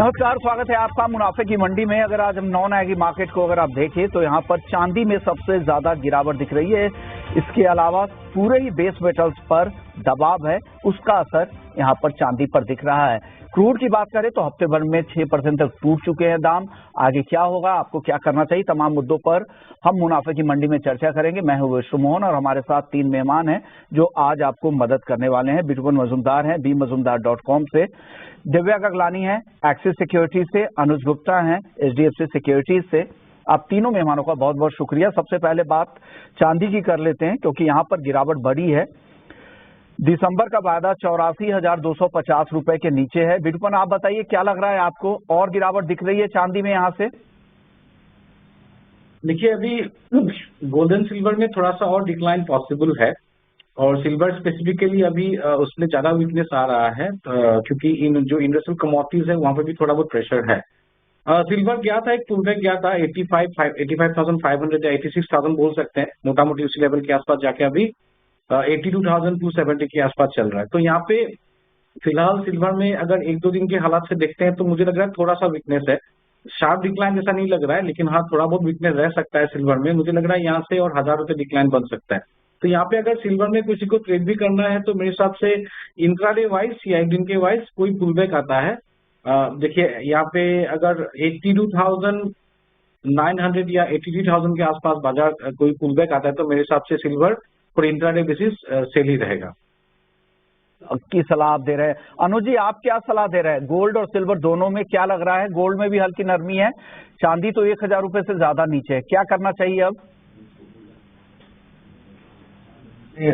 नमस्कार, स्वागत है आपका मुनाफे की मंडी में। अगर आज हम नॉन एग्री मार्केट को अगर आप देखें तो यहाँ पर चांदी में सबसे ज्यादा गिरावट दिख रही है। इसके अलावा पूरे ही बेस मेटल्स पर दबाव है, उसका असर यहाँ पर चांदी पर दिख रहा है। क्रूड की बात करें तो हफ्ते भर में 6% तक टूट चुके हैं दाम। आगे क्या होगा, आपको क्या करना चाहिए, तमाम मुद्दों पर हम मुनाफे की मंडी में चर्चा करेंगे। मैं हूं विश्व मोहन और हमारे साथ 3 मेहमान हैं जो आज आपको मदद करने वाले हैं। बिटुवन मजूमदार हैं bmazumdar.com से, दिव्या गगलानी है एक्सिस सिक्योरिटीज से, अनुज गुप्ता हैं HDFC सिक्योरिटीज से। आप तीनों मेहमानों का बहुत बहुत शुक्रिया। सबसे पहले बात चांदी की कर लेते हैं क्योंकि यहाँ पर गिरावट बढ़ी है। दिसंबर का वायदा 84,250 रुपए के नीचे है। बिटुवन, आप बताइए क्या लग रहा है आपको, और गिरावट दिख रही है चांदी में यहाँ से? देखिए, अभी गोल्ड एंड सिल्वर में थोड़ा सा और डिक्लाइन पॉसिबल है और सिल्वर स्पेसिफिकली अभी उसमें ज्यादा वीकनेस आ रहा है क्योंकि इन जो इंडस्ट्रियल कमोडिटीज है वहां पर भी थोड़ा बहुत प्रेशर है। सिल्वर गया था, एक पुलबैक गया था 85,500 या 86,000 बोल सकते हैं, मोटा मोटी उसी लेवल के आसपास जाके अभी 82,270 के आसपास चल रहा है। तो यहाँ पे फिलहाल सिल्वर में अगर 1-2 दिन के हालात से देखते हैं तो मुझे लग रहा है थोड़ा सा वीकनेस है। शार्प डिक्लाइन जैसा नहीं लग रहा है, लेकिन हाँ थोड़ा बहुत वीकनेस रह सकता है सिल्वर में। मुझे लग रहा है यहाँ से और 1,000 रुपए डिक्लाइन बन सकता है। तो यहाँ पे अगर सिल्वर में किसी को ट्रेड भी करना है तो मेरे हिसाब से इंट्राडे वाइज या एक दिन के वाइज कोई पुलबैक आता है। देखिए यहाँ पे अगर 82,900 या 83,000 के आसपास बाजार कोई पुलबैक आता है तो मेरे हिसाब से सिल्वर और इंट्राडे बेसिस सेल ही रहेगा। की सलाह आप दे रहे हैं। अनुज जी, आप क्या सलाह दे रहे हैं? गोल्ड और सिल्वर दोनों में क्या लग रहा है? गोल्ड में भी हल्की नरमी है, चांदी तो 1,000 रुपए से ज्यादा नीचे है, क्या करना चाहिए अब?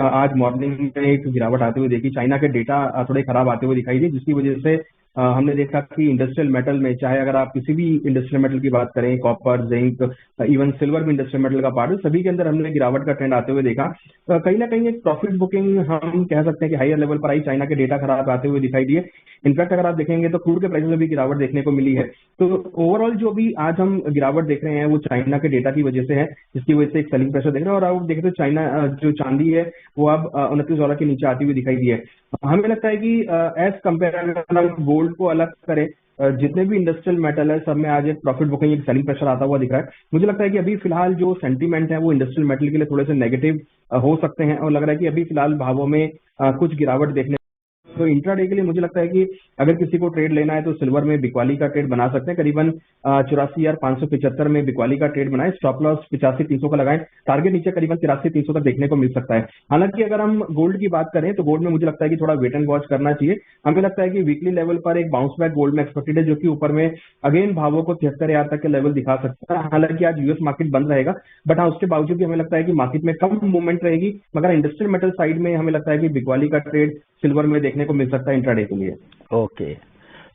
आज मॉर्निंग में एक गिरावट आते हुए देखी, चाइना के डेटा थोड़े खराब आते हुए दिखाई दिए, जिसकी वजह से हमने देखा कि इंडस्ट्रियल मेटल में, चाहे अगर आप किसी भी इंडस्ट्रियल मेटल की बात करें, कॉपर, जिंक, इवन सिल्वर भी इंडस्ट्रियल मेटल का पार्ट है, सभी के अंदर हमने गिरावट का ट्रेंड आते हुए देखा। कहीं ना कहीं एक प्रॉफिट बुकिंग हम कह सकते हैं कि हायर लेवल पर आई, चाइना के डेटा खराब आते हुए दिखाई दिए। इनफैक्ट अगर आप देखेंगे तो क्रूड के प्राइस में भी गिरावट देखने को मिली है। तो ओवरऑल जो भी आज हम गिरावट देख रहे हैं वो चाइना के डेटा की वजह से है, जिसकी वजह से एक सेलिंग प्रेशर देख रहे हैं। और आप देखें तो चाइना जो चांदी है वो अब $29 के नीचे आती हुई दिखाई दी है। हमें लगता है कि एज कंपेयर अगर हम गोल्ड को अलग करें, जितने भी इंडस्ट्रियल मेटल है सब में आज एक प्रॉफिट बुकिंग, एक सेलिंग प्रेशर आता हुआ दिख रहा है। मुझे लगता है कि अभी फिलहाल जो सेंटीमेंट है वो इंडस्ट्रियल मेटल के लिए थोड़े से नेगेटिव हो सकते हैं और लग रहा है कि अभी फिलहाल भावों में कुछ गिरावट देखने। तो इंट्राडे के लिए मुझे लगता है कि अगर किसी को ट्रेड लेना है तो सिल्वर में बिकवाली का ट्रेड बना सकते हैं। करीबन 84,575 में बिकवाली का ट्रेड बनाए, स्टॉप लॉस 85,300 का लगाएं, टारगेट नीचे करीबन 83,300 तक देखने को मिल सकता है। हालांकि अगर हम गोल्ड की बात करें तो गोल्ड में मुझे लगता है कि थोड़ा वेट एंड वॉच करना चाहिए। हमें लगता है कि वीकली लेवल पर एक बाउंस बैक गोल्ड में एक्सपेक्टेड है, जो कि ऊपर में अगेन भावों को 73,000 तक के लेवल दिखा सकता है। हालांकि आज यूएस मार्केट बंद रहेगा, बट हाँ उसके बावजूद भी हमें लगता है कि मार्केट में कम मूवमेंट रहेगी। मगर इंडस्ट्रियल मेटल साइड में हमें लगता है कि बिकवाली का ट्रेड सिल्वर में देखने को मिल सकता है इंट्राडे के लिए। ओके,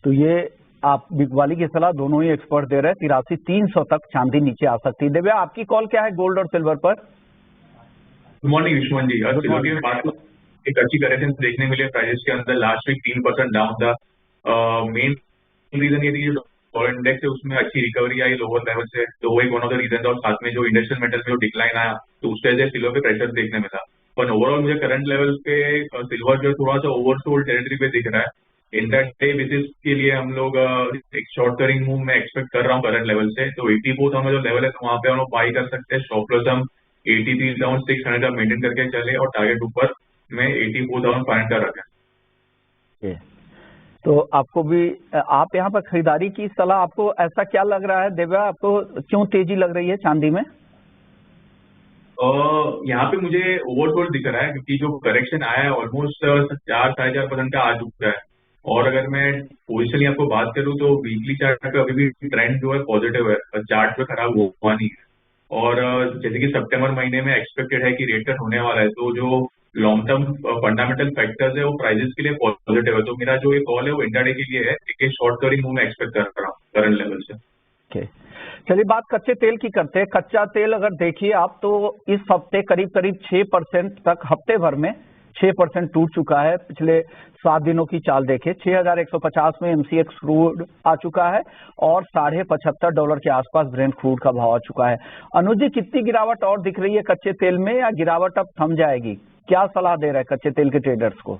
तो ये आप बिकवाली की सलाह दोनों ही एक्सपर्ट दे रहे हैं। 83,300 तक चांदी नीचे आ सकती है। दिव्या, आपकी कॉल क्या है गोल्ड और सिल्वर पर? गुड मॉर्निंग विश्वन जी। सिल्वर की बात एक अच्छी करेक्शन देखने मिली प्राइसेस के अंदर। लास्ट वीक 3% डाउन था। मेन रीजन ये थी जो डॉलर इंडेक्स है उसमें अच्छी रिकवरी आई लोअर लेवल से, तो वो एक वन ऑफ द रीजन था। और साथ में जो इंडस्ट्रियल मेटल में जो डिक्लाइन आया तो उस वजह से सिल्वर पे प्रेशर देखने में था। पर ओवरऑल मुझे करंट लेवल पे सिल्वर जो थोड़ा सा ओवरसोल्ड टेरिटरी पे दिख रहा है। इंट्राडे बेसिस के लिए हम लोग एक शॉर्ट करिंग मूव में एक्सपेक्ट कर रहा हूँ करंट लेवल से। तो 84 हमें जो लेवल है तो वहाँ पे हम लोग बाई कर सकते हैं। स्टॉप लॉस हम 83,600 का मेंटेन करके चले और टारगेट ऊपर में 84,500 का रखें। तो आपको भी, आप यहाँ पर खरीदारी की सलाह, आपको ऐसा क्या लग रहा है दिव्या, आपको क्यों तेजी लग रही है चांदी में? यहाँ पे मुझे ओवरसोल्ड दिख रहा है क्योंकि जो करेक्शन आया है ऑलमोस्ट 4-4.5% का आ चुका है। और अगर मैं पोजिशनली आपको बात करूँ तो वीकली चार्ट पे अभी भी ट्रेंड जो है पॉजिटिव है, चार्ट पे खराब हुआ नहीं है। और जैसे कि सितंबर महीने में एक्सपेक्टेड है कि रेट कट होने वाला है, तो जो लॉन्ग टर्म फंडामेंटल फैक्टर्स है वो प्राइसेस के लिए पॉजिटिव है। तो मेरा जो ये कॉल है वो इंट्राडे के लिए है, एक शॉर्ट कवरिंग मूव में एक्सपेक्ट कर रहा हूँ करंट लेवल से। ओके, चलिए बात कच्चे तेल की करते हैं। कच्चा तेल अगर देखिए आप तो इस हफ्ते करीब करीब 6% तक, हफ्ते भर में 6% टूट चुका है। पिछले 7 दिनों की चाल देखें, 6,150 में MCX क्रूड आ चुका है और $75 के आसपास ब्रेंट क्रूड का भाव आ चुका है। अनुज जी, कितनी गिरावट और दिख रही है कच्चे तेल में, या गिरावट अब थम जाएगी? क्या सलाह दे रहे हैं कच्चे तेल के ट्रेडर्स को?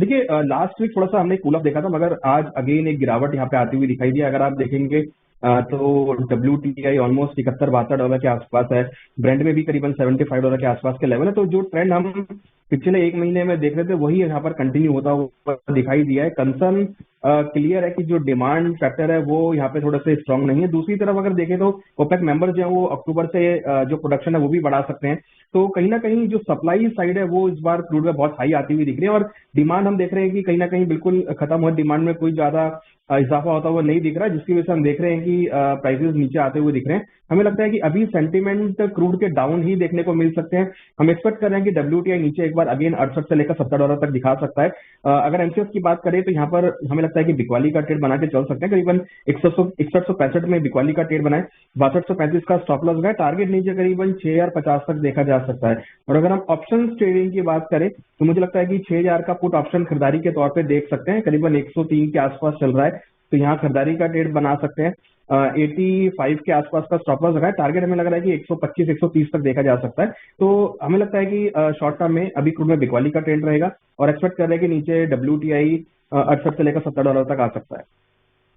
देखिए लास्ट वीक थोड़ा सा हमने कूल ऑफ देखा था, मगर आज अगेन एक गिरावट यहाँ पे आती हुई दिखाई दी। अगर आप देखेंगे तो WTI ऑलमोस्ट $71-72 के आसपास है। ब्रेंड में भी करीबन $75 के आसपास के लेवल है। तो जो ट्रेंड हम पिछले एक महीने में देख रहे थे वही यहाँ पर कंटिन्यू होता हुआ दिखाई दिया है। कंसर्न क्लियर है कि जो डिमांड फैक्टर है वो यहाँ पे थोड़े से स्ट्रांग नहीं है। दूसरी तरफ अगर देखें तो ओपेक मेंबर जो है वो अक्टूबर से जो प्रोडक्शन है वो भी बढ़ा सकते हैं। तो कहीं ना कहीं जो सप्लाई साइड है वो इस बार क्रूड में बहुत हाई आती हुई दिख रही है, और डिमांड हम देख रहे हैं कि कहीं ना कहीं बिल्कुल खत्म हुआ। डिमांड में कोई ज्यादा इजाफा होता हुआ नहीं दिख रहा है, जिसकी वजह से हम देख रहे हैं कि प्राइसेस नीचे आते हुए दिख रहे हैं। हमें लगता है कि अभी सेंटीमेंट क्रूड के डाउन ही देखने को मिल सकते हैं। हम एक्सपेक्ट कर रहे हैं कि WTI नीचे एक बार अगेन 68 से लेकर $70 तक दिखा सकता है। अगर एमसीएक्स की बात करें तो यहाँ पर हमें लगता है कि बिकवाली का ट्रेड बना के चल सकते हैं। करीबन 6165 में बिकवाली का ट्रेड बनाए, 6235 का स्टॉप लॉस गया, टारगेट नीचे करीबन 6050 तक देखा जा सकता है। और अगर हम ऑप्शन ट्रेडिंग की बात करें तो मुझे लगता है कि 6000 का पुट ऑप्शन खरीदारी के तौर पे देख सकते हैं। करीबन 103 के आसपास चल रहा है, तो यहाँ खरीदारी का ट्रेड बना सकते हैं। 85 के आसपास का स्टॉप लॉस लगा है, टारगेट हमें लग रहा है कि 125-130 तक देखा जा सकता है। तो हमें लगता है कि शॉर्ट टर्म में अभी क्रूड में बिकवाली का ट्रेंड रहेगा, और एक्सपेक्ट कर रहे हैं कि नीचे WTI 68 से लेकर $70 तक आ सकता है।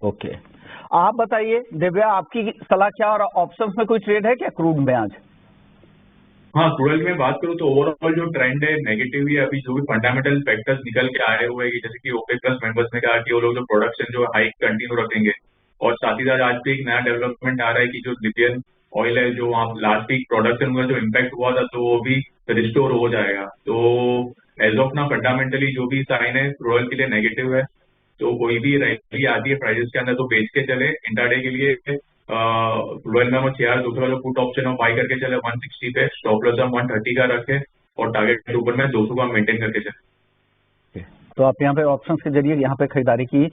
ओके, आप बताइए दिव्या, आपकी सलाह क्या, और ऑप्शंस में कोई ट्रेड है क्या क्रूड में आज? हाँ, क्रूड में बात करूँ तो ओवरऑल जो ट्रेंड है नेगेटिव ही है। अभी जो भी फंडामेंटल फैक्टर्स निकल के आए हुए हैं, जैसे कि ओपेक प्लस मेंबर्स ने कहा कि वो लोग जो प्रोडक्शन जो हाइक कंटिन्यू रखेंगे, और साथ ही साथ आज भी एक नया डेवलपमेंट आ रहा है कि जो लिथियम ऑयल है जो वहाँ लास्ट वीक प्रोडक्शन में जो इम्पैक्ट हुआ था तो वो भी रिस्टोर हो जाएगा। तो एज ऑफ ना फंडामेंटली जो भी साइन है क्रूड के लिए नेगेटिव है। तो कोई भी रैली आती है प्राइसेस के अंदर तो बेच के चले। इंट्राडे के लिए क्रूड में हम 6200 का जो पुट ऑप्शन है बाई करके चले 160 पे, स्टॉप लॉस हम 130 का रखे, और टारगेट के ऊपर में 200 का मेंटेन करके चले। तो आप यहाँ पे ऑप्शंस के जरिए यहाँ पे खरीदारी की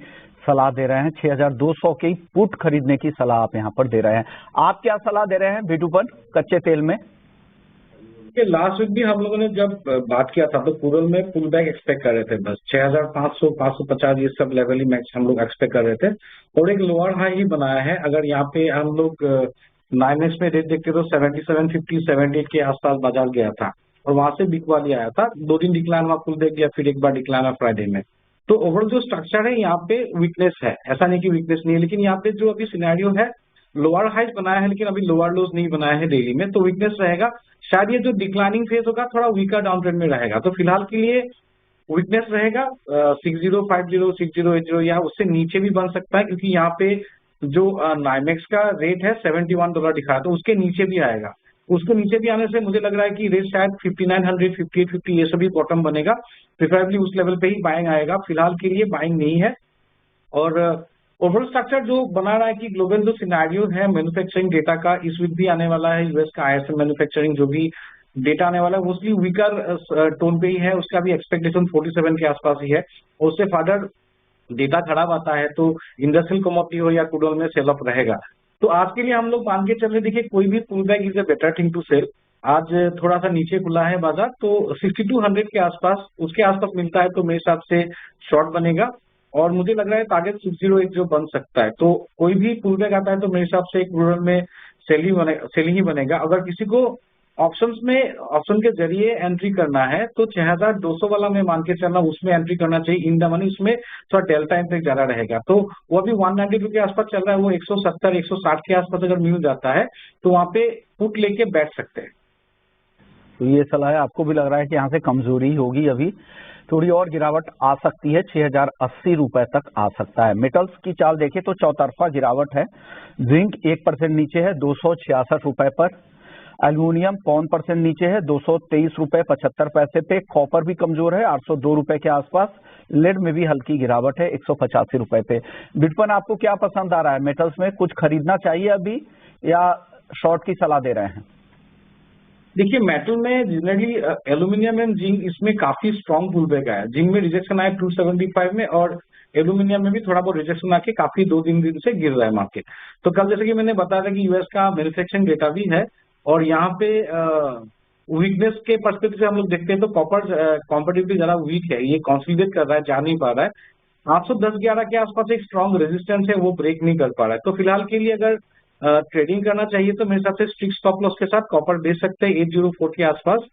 सलाह दे रहे हैं। 6200 की पुट खरीदने की सलाह आप यहाँ पर दे रहे हैं। आप क्या सलाह दे रहे हैं बीटू पर कच्चे तेल में? लास्ट वीक भी हम लोगों ने जब बात किया था तो क्रूड में पुल बैक एक्सपेक्ट कर रहे थे, बस 6500 550 ये सब लेवल ही मैक्स हम लोग एक्सपेक्ट कर रहे थे, और एक लोअर हाई ही बनाया है। अगर यहाँ पे हम लोग 9x में रेट देखते तो 7750 78 के आसपास बाजार गया था, और वहां से बिकवाली आया था। 2 दिन डिक्लाइन हुआ पुल बैक, या फिर एक बार डिक्लाइन हुआ फ्राइडे में। तो ओवरऑल जो स्ट्रक्चर है यहाँ पे वीकनेस है, ऐसा नहीं कि वीकनेस नहीं है, लेकिन यहाँ पे जो अभी सिनेरियो है लोअर हाइज बनाया है लेकिन अभी लोअर लोज नहीं बनाया है डेली में, तो वीकनेस रहेगा। शायद ये जो डिक्लाइनिंग फेज होगा थोड़ा वीकर डाउन ट्रेंड में रहेगा। तो फिलहाल के लिए वीकनेस रहेगा 6050 6080, या उससे नीचे भी बन सकता है, क्योंकि यहाँ पे जो नाइमेक्स का रेट है $71 दिखा है, तो उसके नीचे भी आएगा। उसको नीचे भी आने से मुझे लग रहा है कि रेट शायद 5900 5850 ये सभी बॉटम बनेगा। प्रिफरेबली उस लेवल पे ही बाइंग आएगा। फिलहाल के लिए बाइंग नहीं है। और ओवरऑल स्ट्रक्चर जो बना रहा है कि ग्लोबल जो सिनेरियो है मैन्युफैक्चरिंग डेटा का इस वीक भी आने वाला है, यूएस का ISM मैन्युफैक्चरिंग जो भी डेटा आने वाला है मोस्टली वीकर टोन पे ही है। उसका भी एक्सपेक्टेशन 47 के आसपास ही है, और उससे फर्दर डेटा खराब आता है तो इंडस्ट्रियल कमोडिटी हो या क्रूड ऑयल में सेल अप रहेगा। तो आज के लिए हम लोग मान के चल रहे, देखिए कोई भी pull back is a better thing to sell. आज थोड़ा सा नीचे खुला है बाजार, तो 6200 के आसपास उसके आसपास मिलता है तो मेरे हिसाब से शॉर्ट बनेगा, और मुझे लग रहा है टारगेट 608 जो बन सकता है। तो कोई भी पुल बैक आता है तो मेरे हिसाब से क्रूड ऑयल में सेलिंग ही बनेगा। अगर किसी को ऑप्शन के जरिए एंट्री करना है तो 6200 वाला में मान के चलना, उसमें एंट्री करना चाहिए इन द मनी। उसमें थोड़ा डेल्टा इम्पैक्ट ज्यादा रहेगा। तो वो अभी 192 के आसपास चल रहा है, वो 170 160 के आसपास अगर मिल जाता है तो वहां पे पुट लेके बैठ सकते हैं। तो ये सलाह है, आपको भी लग रहा है कि यहाँ से कमजोरी होगी, अभी थोड़ी और गिरावट आ सकती है, 6080 रुपए तक आ सकता है। मेटल्स की चाल देखें तो चौतरफा गिरावट है। जिंक 1% नीचे है 266 रुपए पर। एल्यूमिनियम 0.5% नीचे है 223 रुपए 75 पैसे पे। कॉपर भी कमजोर है 802 रुपए के आसपास। लेड में भी हल्की गिरावट है 185 रुपए पे। बिटकॉइन आपको क्या पसंद आ रहा है? मेटल्स में कुछ खरीदना चाहिए अभी, या शॉर्ट की सलाह दे रहे हैं? देखिए मेटल में जनरली एल्यूमिनियम एंड जिंक इसमें काफी स्ट्रॉन्ग पुल बैक आया। जिंक में रिजेक्शन आया 275 में, और एल्यूमिनियम में भी थोड़ा बहुत रिजेक्शन आके काफी 2-3 दिन से गिर रहा है मार्केट। तो कल जैसे कि मैंने बताया था कि यूएस का मैन्युफैक्चरिंग डेटा भी है, और यहाँ पे वीकनेस के पर्सपेक्टिव से हम लोग देखते हैं तो कॉपर कॉम्पेटिटिवली ज्यादा वीक है, ये कॉन्सोलिडेट कर रहा है, जा नहीं पा रहा है। 810-11 के आसपास एक स्ट्रॉन्ग रेजिस्टेंस है, वो ब्रेक नहीं कर पा रहा है। तो फिलहाल के लिए अगर ट्रेडिंग करना चाहिए तो मेरे हिसाब से स्ट्रिक्ट स्टॉप लॉस के साथ कॉपर बेच सकते हैं 804 के आसपास।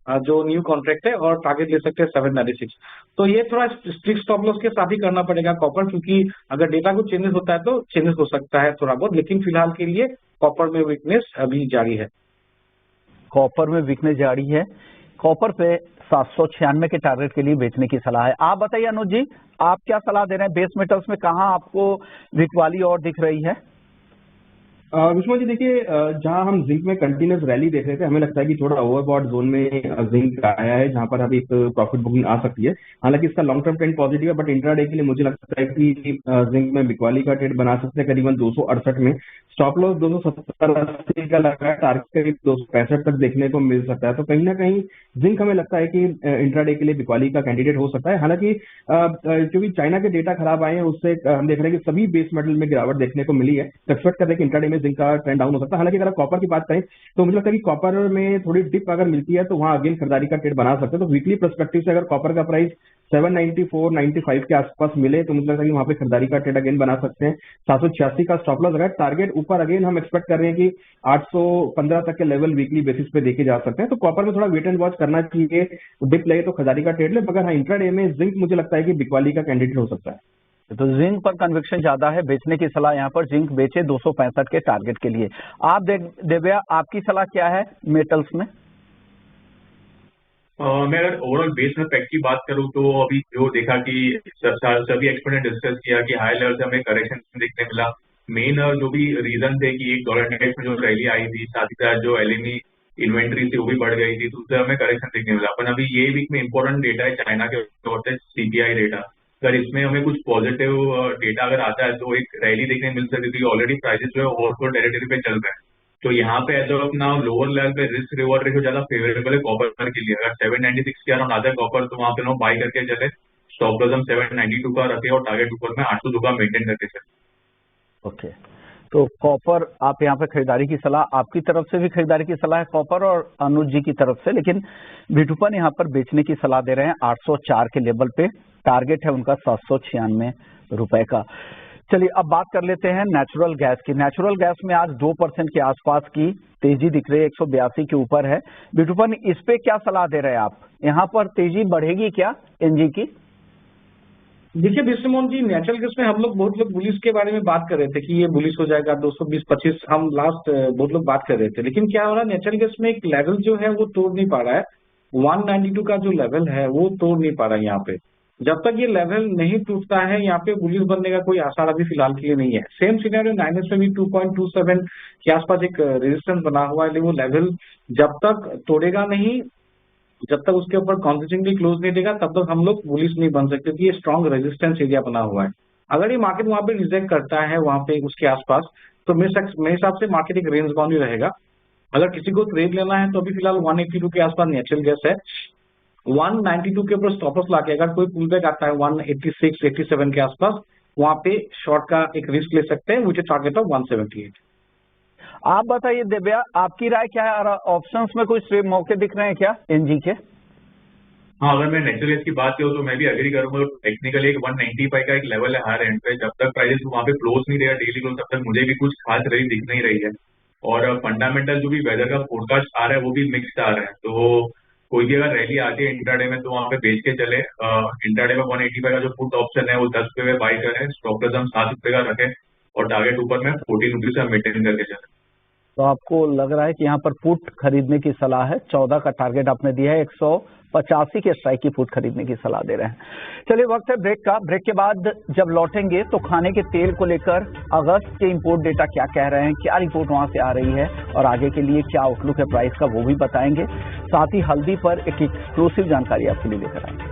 जो न्यू कॉन्ट्रैक्ट है, और टारगेट ले सकते हैं 796। तो ये थोड़ा स्ट्रिक्ट स्टॉप लॉस के साथ ही करना पड़ेगा कॉपर, क्योंकि अगर डेटा को चेंजेस होता है तो चेंजेस हो सकता है थोड़ा बहुत, लेकिन फिलहाल के लिए कॉपर में वीकनेस अभी जारी है। कॉपर में वीकनेस जारी है। कॉपर पे 796 के टारगेट के लिए बेचने की सलाह है। आप बताइए अनुज जी, आप क्या सलाह दे रहे हैं? बेस मेटल्स में कहाँ आपको वीकवाली और दिख रही है? विष्णु जी देखिए, जहां हम जिंक में कंटिन्यूस रैली देख रहे थे, हमें लगता है कि थोड़ा ओवरबॉट जोन में जिंक आया है, जहां पर अभी एक प्रॉफिट बुकिंग आ सकती है। हालांकि इसका लॉन्ग टर्म ट्रेंड पॉजिटिव है, बट इंट्राडे के लिए मुझे लगता है कि जिंक में बिकवाली का ट्रेड बना सकते हैं करीबन 268 में। स्टॉप लॉस 270-80 का लगा है, टारगेट करीब 265 तक देखने को मिल सकता है। तो कहीं ना कहीं जिंक हमें लगता है कि इंट्राडे के लिए बिकवाली का कैंडिडेट हो सकता है। हालांकि क्योंकि चाइना के डेटा खराब आए हैं, उससे हम देख रहे हैं कि सभी बेस मेटल में गिरावट देखने को मिली है। एक्सपेक्ट कर रहे हैं कि इंट्राडे में जिंक का ट्रेंड डाउन हो सकता है। हालांकि अगर कॉपर की बात करें तो मुझे लगता है कि कॉपर में थोड़ी डिप अगर मिलती है तो वहां अगेन खरीदारी का ट्रेड बना सकते हैं। तो वीकली पर्सपेक्टिव से अगर कॉपर का प्राइस 794-95 के आसपास मिले तो मुझे लगता है कि वहां पे खरीदारी का ट्रेड अगेन बना सकते हैं। 786 का स्टॉप लॉस अगर टारगेट ऊपर अगेन हम एक्सपेक्ट कर रहे हैं कि 815 तक के लेवल वीकली बेसिस पे देखे जा सकते हैं। तो कॉपर में थोड़ा वेट एंड वॉच करना चाहिए, डिप लगे तो खरीदारी का ट्रेड ले। मगर हाँ, इंट्राडे में जिंक मुझे लगता है कि बिकवाली का कैंडिडेट हो सकता है। तो जिंक पर कन्विक्शन ज्यादा है, बेचने की सलाह यहाँ पर जिंक बेचे 265 के टारगेट के लिए। आप दिव्या, आपकी सलाह क्या है मेटल्स में? मैं अगर ओवरऑल बेस में पैक की बात करूं तो अभी जो देखा कि सभी एक्सपर्ट ने डिस्कस किया कि हाई लेवल से हमें करेक्शन देखने मिला। मेन जो भी रीजन थे कि एक डॉलर इंडेक्स में जो रैली आई थी, साथ ही साथ जो एलएमई इन्वेंट्री थी वो भी बढ़ गई थी, तो उससे हमें करेक्शन देखने मिला। अपन अभी ये वीक में इंपॉर्टेंट डेटा है चाइना के तौर से सीपीआई डेटा। अगर इसमें हमें कुछ पॉजिटिव डेटा अगर आता है तो एक रैली देखने मिल सकती थी। ऑलरेडी प्राइसेस जो है ओवरसोल्ड टेरिटरी पे चल रहे हैं, तो यहाँ पे as of now lower level पे रिस्क रिवॉर्ड रेशियो ज्यादा फेवरेबल है कॉपर के लिए। अगर 796 के अराउंड आता है कॉपर तो वहाँ पे लोग बाई करके चले। स्टॉप लॉस हम 792 का रखे और टारगेट ऊपर में 802 का मेंटेन करके चले। ओके, तो कॉपर आप यहाँ पे खरीदारी की सलाह, आपकी तरफ से भी खरीदारी की सलाह है कॉपर और अनुज जी की तरफ से, लेकिन विठुपन यहाँ पर बेचने की सलाह दे रहे हैं 804 के लेवल पे। टारगेट है उनका 796 रुपए का। चलिए अब बात कर लेते हैं नेचुरल गैस की। नेचुरल गैस में आज 2% के आसपास की तेजी दिख रही है, 182 के ऊपर है। विठुपन, इस पे क्या सलाह दे रहे हैं आप? यहाँ पर तेजी बढ़ेगी क्या एनजी की? देखिए विष्णुमोहन जी, नेचुरल गैस में हम लोग बहुत लोग बुलिश के बारे में बात कर रहे थे कि ये बुलिश हो जाएगा 220-25, हम लास्ट बहुत लोग बात कर रहे थे। लेकिन क्या हो रहा है, नेचुरल गैस में एक लेवल जो है वो तोड़ नहीं पा रहा है। 192 का जो लेवल है वो तोड़ नहीं पा रहा है यहाँ पे। जब तक ये लेवल नहीं टूटता है, यहाँ पे बुलिश बनने का कोई आसार अभी फिलहाल के लिए नहीं है। सेम सिनेरियो 9S में भी 2.27 के आसपास एक रेजिस्टेंस बना हुआ है, लेकिन वो लेवल जब तक तोड़ेगा नहीं, जब तक उसके ऊपर कॉन्सिस्टेंटली क्लोज नहीं देगा, तब तक हम लोग बुलिश नहीं बन सकते, क्योंकि ये स्ट्रॉन्ग रेजिस्टेंस एरिया बना हुआ है। अगर ये मार्केट वहां पे रिजेक्ट करता है वहां पे उसके आसपास, तो मेरे हिसाब से मार्केट एक रेंज बाउंड ही रहेगा। अगर किसी को ट्रेड लेना है तो अभी फिलहाल 182 के आसपास नेचुरल गैस है। 192 के ऊपर स्टॉप लॉस लाके अगर कोई पुल बैक आता है 186-87 के आसपास, वहां पे शॉर्ट का एक रिस्क ले सकते हैं, विच इज टारगेट ऑफ 178। आप बताइए दिव्या, आपकी राय क्या है? ऑप्शंस में कोई मौके दिख रहे हैं क्या एनजी के? हाँ, अगर मैं नेचुरल गैस की बात करूँ तो मैं भी एग्री करूंगा। टेक्निकली एक 195 का एक लेवल है हायर एंड पे। जब तक प्राइसेस वहाँ पे क्लोज नहीं रहेगा डेली क्लोज, तब तक मुझे भी कुछ खास रैली दिख नहीं रही है। और फंडामेंटल जो भी वेदर का फोरकास्ट आ रहा है वो भी मिक्स्ड आ रहा है। तो कोई भी अगर रैली आती है इंट्राडे में तो वहाँ पे बेच के चले। इंट्राडे में 185 का जो पुट ऑप्शन है वो 10 रुपए में बाई करें, स्टॉप लॉस हम 7 रुपए का रखें और टारगेट ऊपर में 14 रुपीज से मेंटेन करके चले। तो आपको लग रहा है कि यहाँ पर पुट खरीदने की सलाह है। 14 का टारगेट आपने दिया है, 185 के स्ट्राइक की पुट खरीदने की सलाह दे रहे हैं। चलिए वक्त है ब्रेक का। ब्रेक के बाद जब लौटेंगे तो खाने के तेल को लेकर अगस्त के इंपोर्ट डेटा क्या कह रहे हैं, क्या रिपोर्ट वहां से आ रही है और आगे के लिए क्या आउटलुक है प्राइस का, वो भी बताएंगे। साथ ही हल्दी पर एक एक्सक्लूसिव जानकारी आपके लिए लेकर आएंगे।